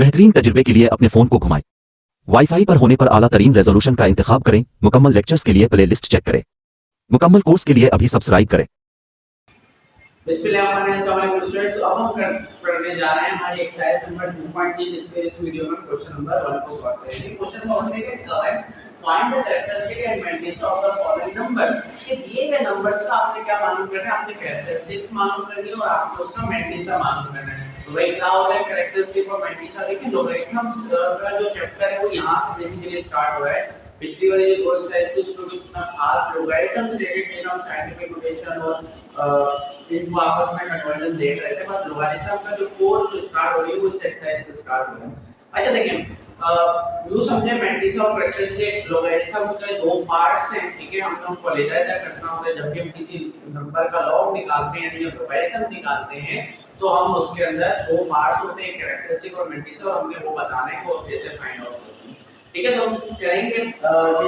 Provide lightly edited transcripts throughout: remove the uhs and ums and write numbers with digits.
बेहतरीन तजुर्बे के लिए अपने फ़ोन को घुमाएं। वाईफाई पर होने पर आला तरीन रेजोल्यूशन का इंतखाब करें। मुकम्मल लेक्चर्स के लिए प्ले लिस्ट चेक करें। मुकम्मल कोर्स के लिए अभी सब्सक्राइब करें। बिस्मिल्लाहिर्रहमानिर्रहीम स्टूडेंट्स, अब हम करने जा रहे हैं हमारी एक्सरसाइज नंबर 2.3 जिसके इस वीडियो में क्वेश्चन नंबर 1 को सॉल्व करेंगे। क्वेश्चन का हमने क्या है, find the characteristic and matrix of the following number. ये दिए गए नंबर्स का आपने क्या मालूम करना है, आपने कैरेक्टरिस्टिक्स मालूम करनी है और आपको उसका मैट्रिक्स मालूम करना है। तो भाई क्या होगा कैरेक्टरिस्टिक और मैट्रिक्स। देखिए लोगरिथम्स का जो चैप्टर है वो यहां से बेसिकली स्टार्ट हो रहा है। पिछली वाली जो दो एक्सरसाइज थी उसमें इतना खास लोगरिथम से रिलेटेड हम साइंटिफिक नोटेशन और इनको आपस में कन्वर्जन देख रहे थे, बट लोगरिथम का जो कोर्स जो स्टार्ट हो रही है वो इस एक्सरसाइज से स्टार्ट हो रहा है। अच्छा देखिए, यूं समझे मैट्रिक्स और कैरेक्टरिस्टिक लोगरिथम के दो पार्ट्स हैं, ठीक है। हम लोग को ले जाया करना होता है जब भी हम किसी नंबर का लॉग निकालते हैं या लोगरिथम निकालते हैं तो हम उसके अंदर दो पार्ट्स होते हैं, कैरेक्टरिस्टिक और मैट्रिक्स, और हमने वो बताने को कैसे फाइंड आउट करते हैं, ठीक है। तो हम करेंगे ये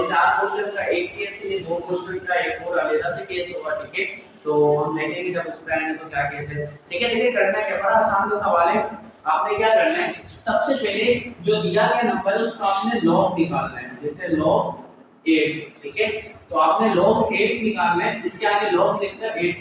चार क्वेश्चन का एक केस, ये दो क्वेश्चन का एक और अलग से केस होगा, ठीक है। तो हम देखेंगे जब उसका आएंगे तो क्या केस है, ठीक है। देखिए करना क्या, बड़ा आसान सा सवाल है। आपने क्या करना है, सबसे पहले जो दिया गया नंबर है उसका आपने लॉग निकालना है, जैसे लॉग 8, ठीक है। तो आपने लॉग 8 निकालना है, इसके आगे लॉग लिखकर 8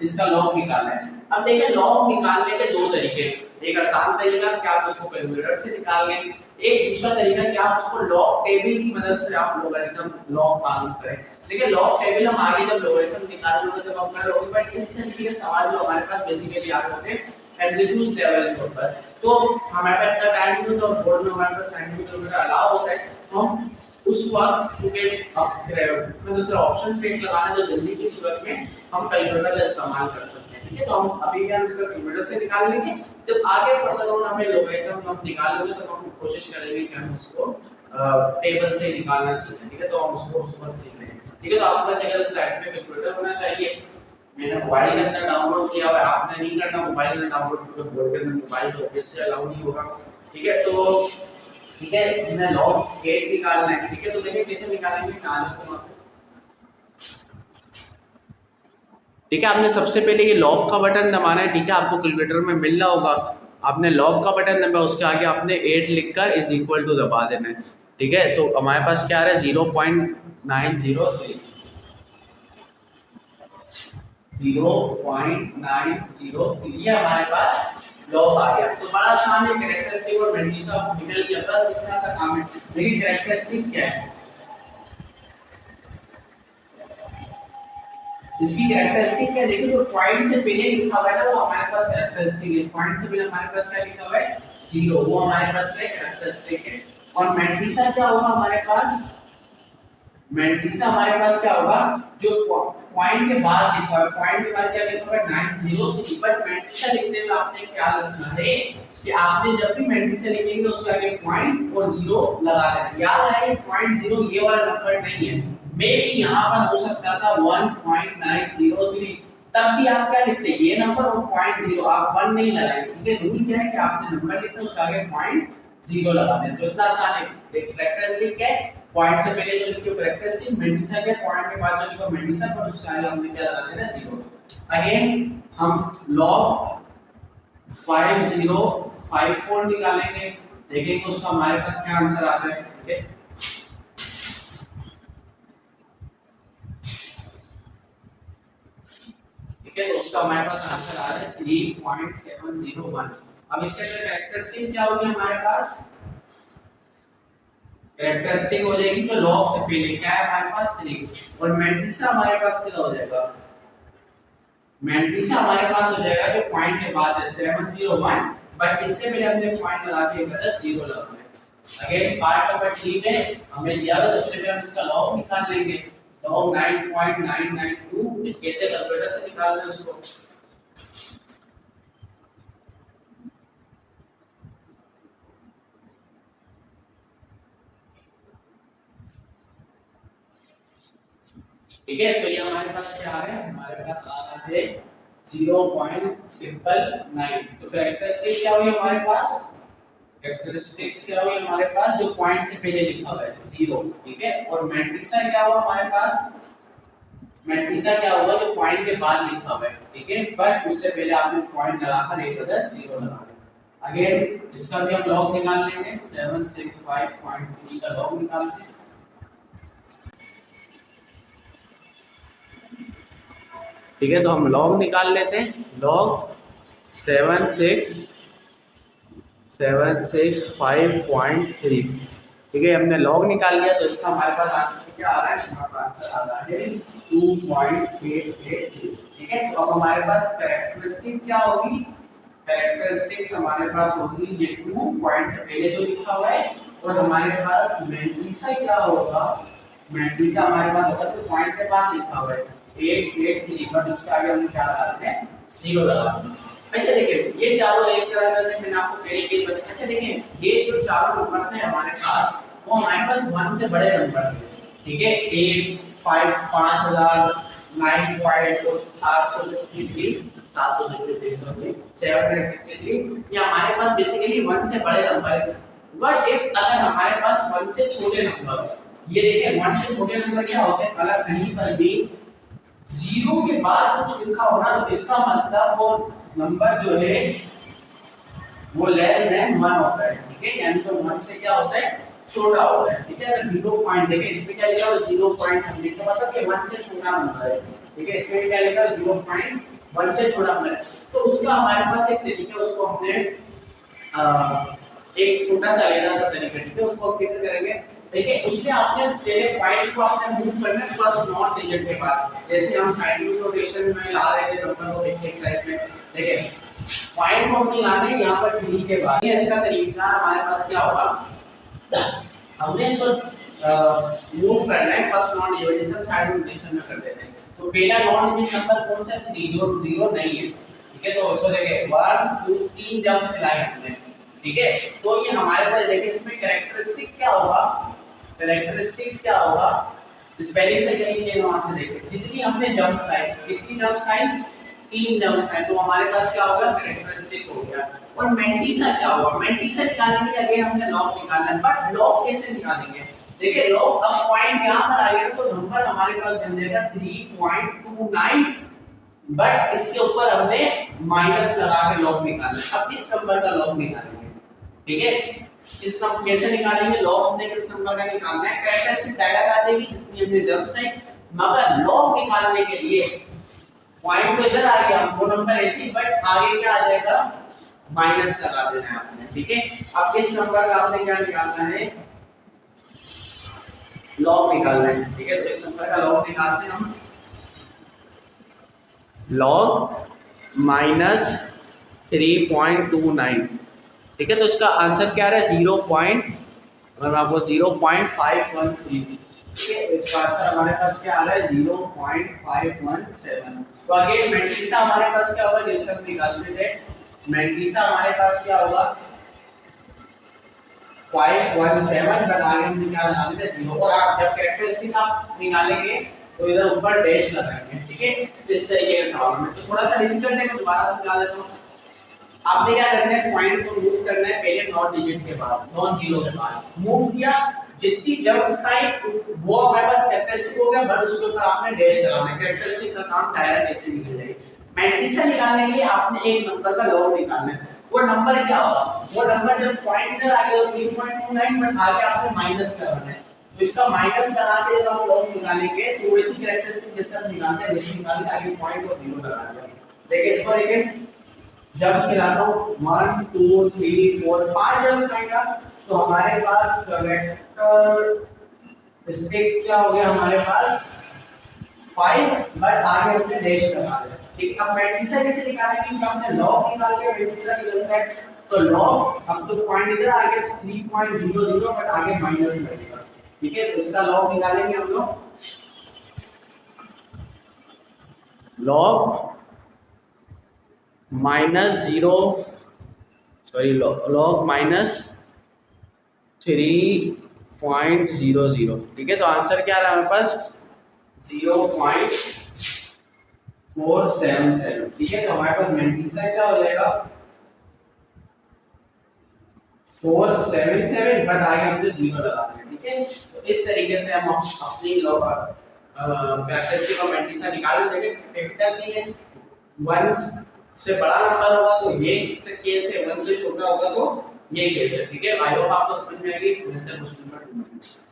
इसका लॉग निकालना है। अब देखिए लॉग निकालने के दो तरीके, एक आसान तरीका कि आप उसको कैलकुलेटर से निकाल लें, एक दूसरा तरीका कि आप उसको लॉग टेबल की मदद से आप लोगरिथम लॉग मालूम करें। देखिए लॉग टेबल हम आगे जब लोगरिथम निकाल लोगे तब हम कर लोगे, बट इस तरीके के सवाल जो हमारे पास बेसिकली आ रहे होते हैं एमसीक्यूज लेवल के ऊपर, तो हमारे पास इतना टाइम नहीं होता, बोर्ड में हमारे पास साइंटिफिक कैलकुलेटर अलाउ होता है, तो हम उस वक्त क्योंकि अब दूसरा ऑप्शन पे लगाना जो जल्दी की सूरत में हम कैलकुलेटर का इस्तेमाल कर सकते हैं, ठीक है। तो हम अभी भी हम इसका कैलकुलेटर से निकाल लेंगे, जब आगे फर्दर ऑन हमें लोगरिथम हम निकाल लेंगे तो हम कोशिश करेंगे कि हम उसको टेबल से निकालना सीखें, ठीक है। तो हम उसको उस वक्त सीख लेंगे, ठीक है। तो आपके पास अगर साइड में कैलकुलेटर होना चाहिए, मैंने मोबाइल के अंदर डाउनलोड किया हुआ है, आपने नहीं करना मोबाइल के अंदर डाउनलोड, क्योंकि बोर्ड के अंदर मोबाइल तो ऑब्वियसली अलाउ नहीं होगा, ठीक है। तो ठीक है, मैं लॉग 8 निकालना है, ठीक है। तो देखिए कैसे निकालेंगे, कहां लिखूंगा, ठीक है। आपने सबसे पहले ये लॉग का बटन दबाना है, ठीक है। आपको कैलकुलेटर में मिल रहा होगा, आपने लॉग का बटन दबाया, उसके आगे आपने 8 लिखकर इज इक्वल टू दबा देना है, ठीक है। तो हमारे पास क्या आ रहा है 0.903 ये हमारे पास लॉग आ गया। तो बड़ा आसान है, कैरेक्टरिस्टिक और मैट्रिक्स आप निकल गया, बस इतना सा काम है। देखिए कैरेक्टरिस्टिक क्या है, इसकी कैरेक्टरिस्टिक क्या, देखिए जो पॉइंट से पहले लिखा हुआ है ना वो हमारे पास कैरेक्टरिस्टिक है, पॉइंट से पहले हमारे पास क्या लिखा हुआ है 0, वो हमारे पास क्या कैरेक्टरिस्टिक है। और मैट्रिक्स क्या होगा हमारे पास, मैट्रिक्स हमारे पास क्या होगा जो पॉइंट के बाद लिखा है, पॉइंट के बाद क्या लिखा हुआ है 903, बट मैट्रिक्स लिखने में आपने ख्याल रखना है कि आपने जब भी मैट्रिक्स लिखेंगे उसके आगे पॉइंट और 0 लगा देना। याद रहे पॉइंट 0 ये वाला नंबर नहीं है, मे भी यहाँ पर हो सकता था 1.903, तब भी आप क्या लिखते हैं ये नंबर और पॉइंट 0, आप 1 नहीं लगाएंगे, ठीक है। रूल क्या है कि आपने नंबर लिखना उसके आगे पॉइंट 0 लगा दें, तो इतना आसान है। कैरेक्टरिस्टिक क्या है, पॉइंट से पहले जो लिखियो कैरेक्टरिस्टिक, मैट्रिक्स है पॉइंट के बाद जो लिखो मैट्रिक्स पर उसका आगे हमने क्या लगा देना 0। अगेन हम लॉग 5054 निकालेंगे, देखेंगे उसका हमारे पास क्या आंसर आता है, ठीक है। ठीक है, तो उसका हमारे पास आंसर आ रहा है 3.701। अब इसके अंदर कैरेक्टरिस्टिक क्या होगी हमारे पास, कैरेक्टरिस्टिक हो जाएगी जो लॉग से पहले क्या है हमारे पास 3, और मैट्रिक्स हमारे पास क्या हो जाएगा, मैट्रिक्स हमारे पास हो जाएगा जो पॉइंट के बाद है 701, बट इससे पहले हमने पॉइंट लगा के गलत 0 लगाना है। अगेन पार्ट नंबर 3 में हमें दिया है, सबसे पहले हम इसका लॉग निकाल लेंगे, लॉग 9.992 कैसे कैलकुलेटर से निकालना है उसको, ठीक है। तो ये हमारे पास क्या आ रहा है, हमारे पास आ रहा है 0.999। तो कैरेक्टरिस्टिक क्या हुई हमारे पास, कैरेक्टरिस्टिक्स क्या हुई हमारे पास जो पॉइंट से पहले लिखा हुआ है 0, ठीक है। और मैट्रिक्स क्या हुआ हमारे पास, मैट्रिक्स क्या होगा जो पॉइंट के बाद लिखा हुआ है, ठीक है, बट उससे पहले आपने पॉइंट लगाकर एक अदद 0 लगा देना, अगेन इसका भी हम लॉग निकाल लेंगे 765.3 का लॉग निकालते हैं। ठीक है, तो हम लॉग निकाल लेते हैं। लॉग 765.3। ठीक है, हमने लॉग निकाल लिया तो इसका हमारे पास आंसर क्या आ रहा है? हमारा आंसर आ रहा है 2.883। ठीक है, तो अब हमारे पास कैरेक्टरिस्टिक क्या होगी? कैरेक्टरिस्टिक्स हमारे पास होगी ये 2 पॉइंट पहले जो लिखा हुआ है, और हमारे पास मैंटीसा क्या होगा? मैंटीसा हमारे पास होगा तो पॉइंट के बाद लिखा हुआ है 883, बट उसके आगे हम क्या लगाते हैं? 0 लगाते हैं। अच्छा देखिए, ये चारों एक तरह करने मैंने आपको पहले के बताया। अच्छा देखिए, ये जो चारों नंबर थे हमारे पास, वो हमारे पास 1 से बड़े नंबर थे। ठीक है, 8 5 5000 9 5 763 763, ये हमारे पास बेसिकली 1 से बड़े नंबर है। बट इफ अगर हमारे पास 1 से छोटे नंबर, ये देखिए 1 से छोटे नंबर क्या होते हैं? अगर कहीं पर भी 0 के बाद कुछ लिखा हो ना, तो इसका मतलब वो नंबर जो है वो लेस देन 1 होता है। ठीक है, यानी तो 1 से क्या होता है? छोटा होता है। ठीक है, अगर 0 पॉइंट देखें, इसमें क्या लिखा है? 0 पॉइंट हम लिखते हैं, मतलब ये 1 से छोटा नंबर है। ठीक है, इसमें क्या लिखा है? 0.1 से छोटा नंबर है। तो उसका हमारे पास एक तरीका है, उसको हमने एक छोटा सा लेना सा तरीका। ठीक है, उसको हम कैसे करेंगे? देखिए, उसमें आपने पहले पॉइंट को आपने मूव करना है फर्स्ट नॉट डिजिट के बाद, जैसे हम साइंटिफिक नोटेशन में ला रहे थे नंबर को देखिए एक्सरसाइज में। देखिए, पॉइंट को हमने लाना है यहाँ पर 3 के बाद। ये इसका तरीका हमारे पास क्या होगा? हमने इसको मूव करना है फर्स्ट नॉट डिजिट, जैसे हम साइंटिफिक नोटेशन में कर देते हैं। तो पहला नॉट डिजिट नंबर कौन सा? 3, जो 0 नहीं है। ठीक है, तो उसको देखिए 1 2 3 जंप्स मिलाए हमने। ठीक है, तो ये हमारे पास देखिए इसमें कैरेक्टरिस्टिक क्या होगा? कैरेक्टरिस्टिक्स क्या होगा? स्पेलिंग से करेंगे, वहां से देखिए जितनी हमने जंप्स खाई, कितनी जंप्स खाई? 3 जंप्स खाई, तो हमारे पास क्या होगा? कैरेक्टरिस्टिक हो गया। और मैंटीसा क्या होगा? मैंटीसा निकालने के लिए अगेन हमने लॉग निकालना है, बट लॉग कैसे निकालेंगे? देखिए, लॉग अब पॉइंट यहां पर आ गया तो नंबर हमारे पास बन जाएगा 3.29, बट इसके ऊपर हमने माइनस लगा के लॉग निकालना है। अब इस नंबर का लॉग निकालेंगे। ठीक है, इस नंबर कैसे निकालेंगे? लॉग हमने किस नंबर का निकालना है? कैरेक्टरिस्टिक डायरेक्ट आ जाएगी जितनी हमने जंप्स नहीं, मगर लॉग निकालने के लिए पॉइंट तो इधर आ गया, वो नंबर ऐसी, बट आगे क्या आ जाएगा? माइनस लगा देना है आपने। ठीक है, अब इस नंबर का आपने क्या निकालना है? लॉग निकालना है। ठीक है, तो इस नंबर का लॉग निकालते हैं हम। Log minus 3.29। ठीक है, तो इसका आंसर क्या आ रहा है? 0. अगर मैं आपको 0.513। ठीक है, तो इसका आंसर हमारे पास क्या आ रहा है? 0.517। तो अगेन मैंटीसा हमारे पास क्या होगा? जैसे हम निकालते थे, मैंटीसा हमारे पास क्या होगा? 517, बट आगे हम क्या लगाएंगे? 0। और आप जब कैरेक्टरिस्टिक आप निकालेंगे तो इधर ऊपर डैश लगाएंगे। ठीक है, इस तरीके का सवाल में तो थोड़ा सा डिफिकल्ट है, मैं दोबारा समझा देता हूँ। आपने क्या करना है? पॉइंट को मूव करना है पहले नॉट डिजिट के बाद, नॉन जीरो के बाद मूव किया, जितनी जंप्स खाई वो हमारे पास कैरेक्टरिस्टिक हो गया, बट उसके ऊपर आपने डैश लगाना है। कैरेक्टरिस्टिक का काम डायरेक्ट ऐसे निकल जाएगी। मैंटीसा निकालने के लिए आपने एक नंबर का लॉग निकालना है। वो नंबर क्या होगा? वो नंबर जब पॉइंट इधर आ गया 3.29, बट आगे आपने माइनस करना है, तो इसका माइनस लगा के जब आप लॉग निकालेंगे तो वैसी कैरेक्टरिस्टिक जैसे हम निकालते हैं, जैसे निकाल के आगे पॉइंट और 0 लगा देंगे। देखिए इसको देखिए, जब खिलाता हूँ 1 2 3 4 5 जब आएगा तो हमारे पास करेक्टर स्टिक्स क्या हो गया? हमारे पास 5, बट आगे हमने डैश लगा दिया। ठीक है, अब मैट्रिक्स कैसे निकालेंगे? क्योंकि हमने लॉग निकाल के मैट्रिक्स निकलता है, तो लॉग अब तो पॉइंट इधर आ गया 3.00, बट आगे माइनस लगेगा। ठीक है, तो इसका लॉग निकालेंगे हम लोग। Log minus 0, sorry log minus 3.00। ठीक है, तो आंसर क्या आ रहा है हमारे पास? 0.477। ठीक है, तो हमारे पास मैंटीसा क्या हो जाएगा? 477, बट आगे हमने 0 लगा दिया। ठीक है, तो इस तरीके से हम अपनी लॉग कैरेक्टरिस्टिक ऑफ मैंटीसा निकाल लेंगे। डिफिकल्ट नहीं है। 1 से बड़ा नंबर होगा तो ये केस है, 1 से छोटा होगा तो ये केस है। ठीक है, आई होप आपको समझ में आएगी। मिलते हैं क्वेश्चन नंबर 2।